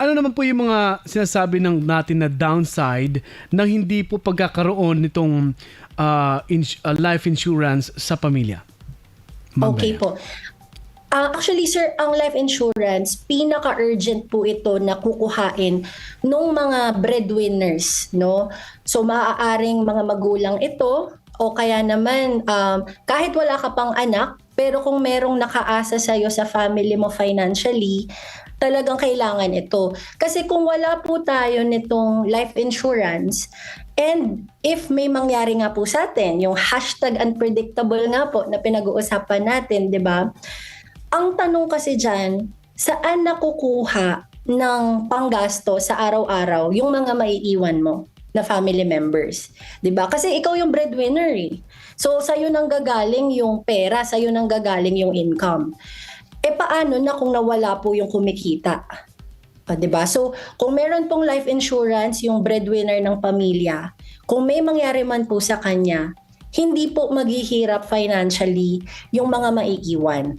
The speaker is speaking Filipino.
Ano naman po yung mga sinasabi ng natin na downside ng hindi po pagkakaroon nitong life insurance sa pamilya? Ma'am Okay Bea. po. Actually sir, ang life insurance, pinaka-urgent po ito na kukuhain nung mga breadwinners, no? So maaaring mga magulang ito o kaya naman kahit wala ka pang anak, pero kung merong nakaasa sa'yo sa family mo financially, talagang kailangan ito. Kasi kung wala po tayo nitong life insurance, and if may mangyari nga po sa atin, yung hashtag unpredictable nga po na pinag-uusapan natin, di ba? Ang tanong kasi dyan, saan nakukuha ng panggasto sa araw-araw yung mga maiiwan mo na family members? 'Di ba? Kasi ikaw yung breadwinner eh. So sa'yo nang gagaling yung pera, sa'yo nang gagaling yung income. Paano na kung nawala po yung kumikita? 'Di ba? So kung meron pong life insurance yung breadwinner ng pamilya, kung may mangyari man po sa kanya, hindi po maghihirap financially yung mga maiiwan.